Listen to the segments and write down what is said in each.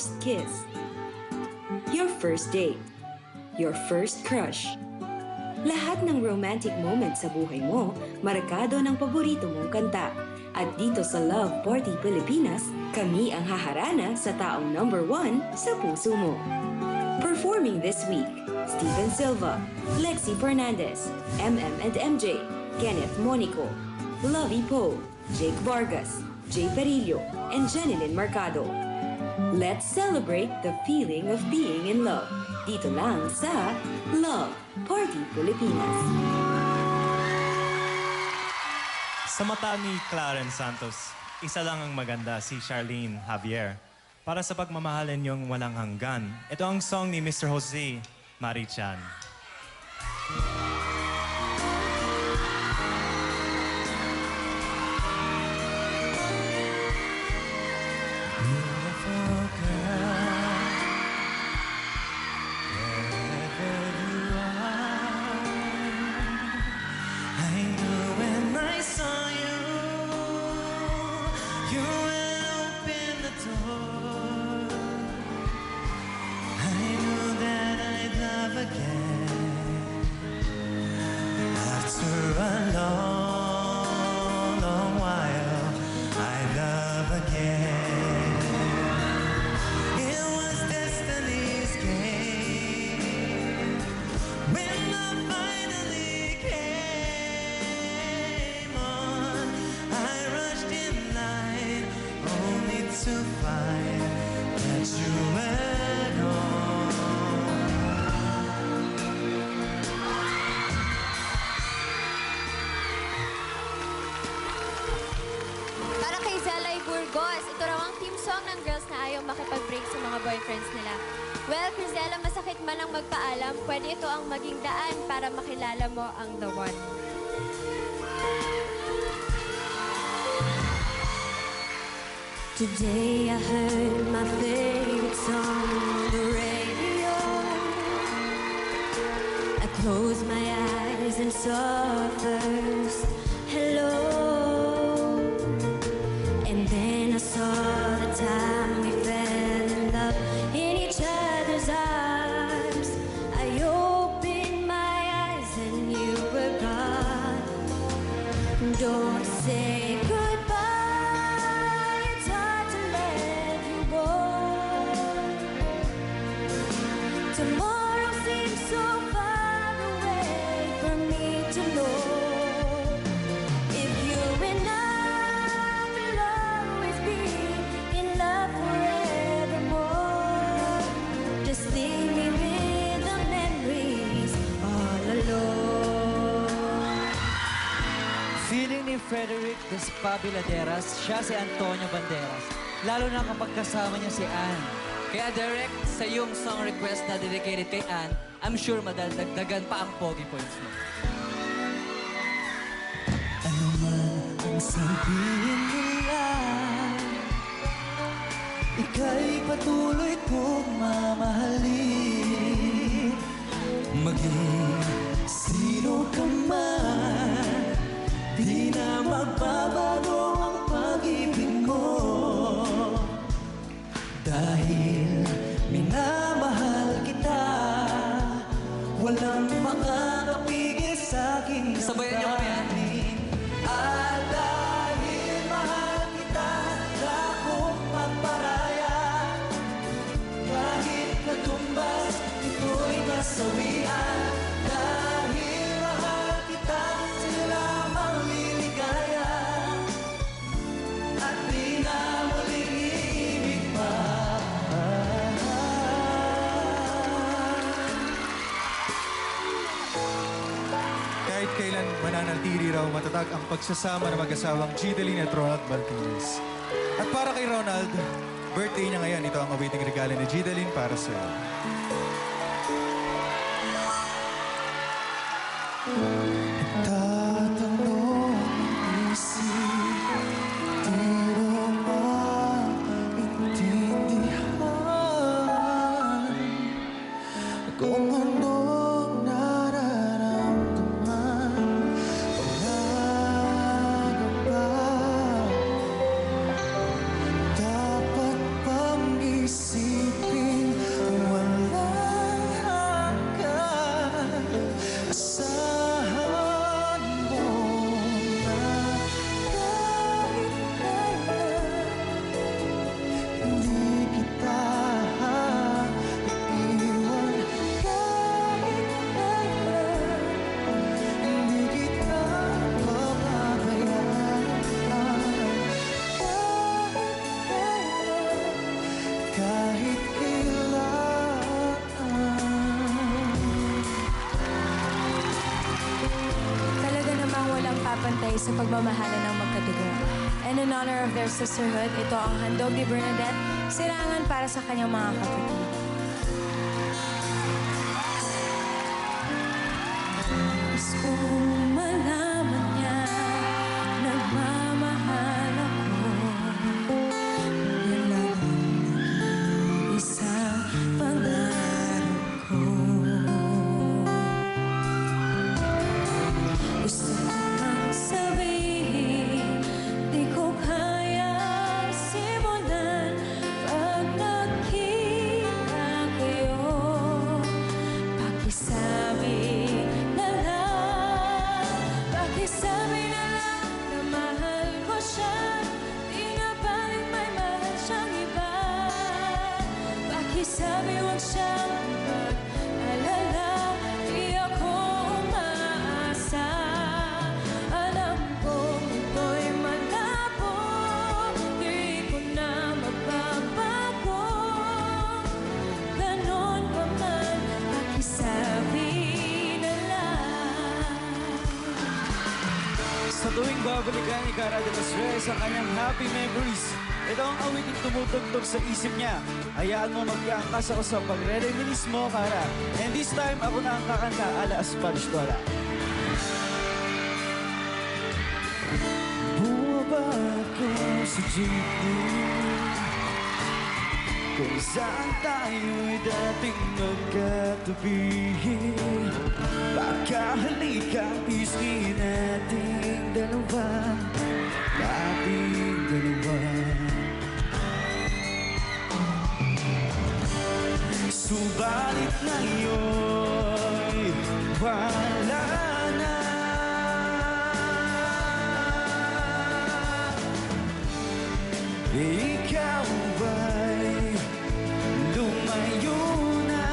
first kiss, your first date, your first crush. Lahat ng romantic moments sa buhay mo, markado ng paborito mong kanta. At dito sa Love Party Pilipinas, kami ang haharana sa taong number 1 sa puso mo. Performing this week, Steven Silva, Lexi Fernandez, MM and MJ, Kenneth Monico, Lovey Poe, Jake Vargas, Jay Perillo, and Jeneline Mercado. Let's celebrate the feeling of being in love. Dito lang sa Love Party Pilipinas. Sa mata ni Clarence Santos, isa lang ang maganda, si Charlene Javier. Para sa pagmamahalin yung walang hanggan, ito ang song ni Mr. Jose Marichan. Ito raw ang team song ng girls na ayaw makipag-break sa mga boyfriends nila. Well, Crizella, masakit man ang magpaalam, pwede ito ang maging daan para makilala mo ang the one. Today I heard my favorite song on the radio. I closed my eyes and saw first hello. And then I saw the time we fell in love in each other's arms. I opened my eyes and you were gone. Don't say goodbye, it's hard to let you go. Tomorrow seems so far away for me to know. Feeling ni Frederick Despabiladeras, siya si Antonio Banderas. Lalo na kapag kasama niya si Anne. Kaya Derek, sa iyong song request na dedicated kay Anne, I'm sure madaldagdagan pa ang pogi points mo. Ano man ang sabihin nila, ika'y patuloy kong mamahalin. Maging sino ka man, di na magbabago ang pag-ibig mo. Dahil minamahal kita, walang makakapigil sa'king sabayan niyo kami yan. At dahil mahal kita, akong magparaya. Kahit natumbas, ito'y nasawian. Dahil mahal kita, sila liligaya. At di na muling iibig pa. Kahit kailan mananatili raw matatag ang pagsasama ng mag-asawang Gideline at Ronald Martinez. At para kay Ronald, birthday niya ngayon. Ito ang awaiting regalo ni Gideline para sa iyo. Tatanong ang isip, di mo maintindihan kung anong nararamdaman. Wala ka ba? Dapat bang isipin bagay sa pagmamahalan ng magkadugo. And in honor of their sisterhood, ito ang handog ni Bernadette, sirangan para sa kanyang mga kapatid. Gusto malaman niya, nagmamahal ako. Wala nang isang pangarap ko. Gusto ko kang sabihin, di ko kaya simulan pag nakita kayo. Pakisabi na na mahal ko siya, di na balik may mahal siyang iba. Pakisabi huwag siyang mag-alala, di ako umaasa. Alam kong ito'y malabo, di ko na magbabago. Ganon pa man, pakisabi na lang. Sa tuwing babalikan ni Cara de los Reyes ang kanyang happy memories, ito ang awiting tumutugtog sa isip niya. Hayaan mo magkaangkas ako sa pagre-reminis mo, Cara. And this time, ako na ang kakanta ala Spanish Dora. Bumaba ako sa jeepney kung saan tayo'y dating magkatabi. Baka halikang isni nating dalawa, dating dalawa. Subalit ngayon'y wala na. Ikaw ba'y lumayo na?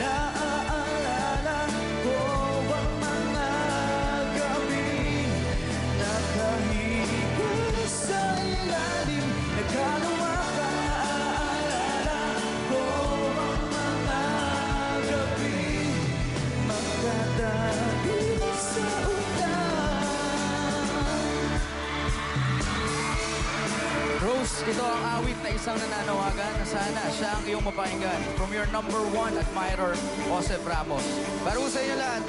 Naaalala ko ang mga gabi na kahiga sa ilalim, nagkalawa ka. Naaalala ko ang mga gabi, magkatabi sa ulan. Rose, ito ang awit na isang nananawagan na sana siya ang iyong mapakinggan. From your number 1 admirer, Joseph Ramos. Para sa inyo lahat.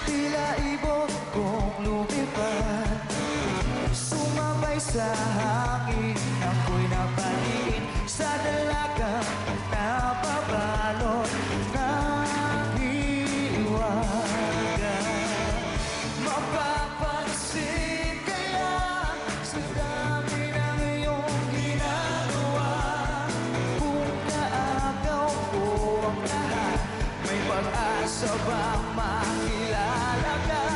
Tila ibon kong lumipad, sumabay sa hangin, ako'y napatingin sa dalagang napabalot ng hiwaga. Mapapansin kaya sa dami ng iyong ginagawa, kung naagaw ko ang lahat, may pag-asa bang makilala ka?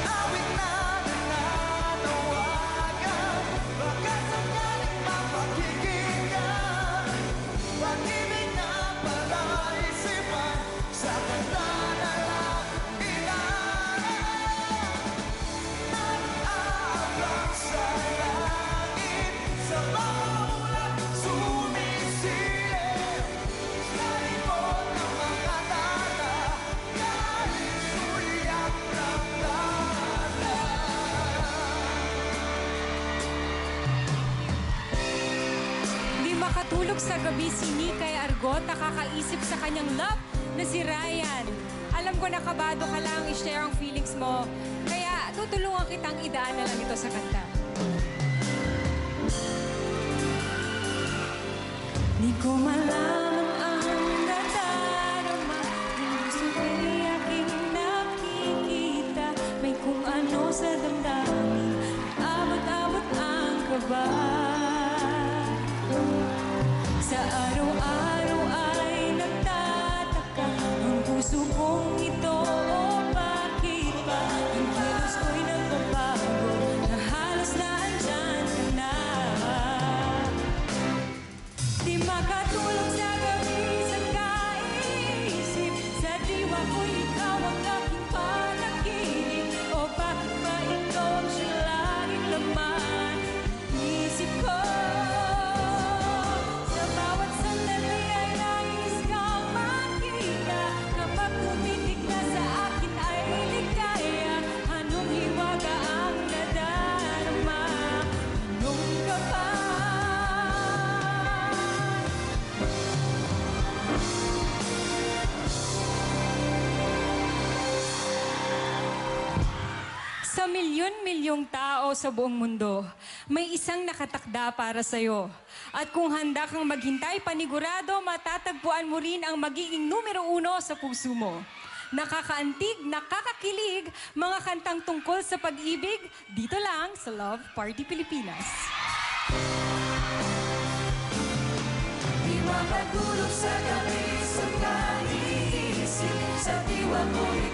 Awit na nananawagan, baka sakaling mapakikinggan. Pag-ibig na palaisipan, sa kanta na lang inaarap. Nag-aabang sa langit, sa bawat sumisilip, sa likod ng mga tala, kahit suyak ng tala. Di makatulog sa gabi si Nikay Argot, nakakaisip sa kanyang love na si Ryan. Alam ko na kabado ka lang i-share ang feelings mo, kaya tutulungan kitang idaan na lang ito sa kanta. Di ko malaman ang nadarama, yung gusto ko'y aking nakikita. May kung ano sa damdamin, abot-abot ang kaba. Sa araw-araw ay nagtataka ang puso kong ito, o bakit ba ang kilos ko'y nagbabago na halos naandyan ka na. Di makatulog sa gabi sa kaisip, sa diwa ko'y ikaw ang aking panaginip, o bakit ba ikaw Sa milyon-milyong tao sa buong mundo, may isang nakatakda para sa'yo. At kung handa kang maghintay, panigurado, matatagpuan mo rin ang magiging numero 1 sa puso mo. Nakakaantig, nakakakilig, mga kantang tungkol sa pag-ibig, dito lang sa Love Party Pilipinas. Di makatulog sa gabi sa kaiisip, sa diwa ko'y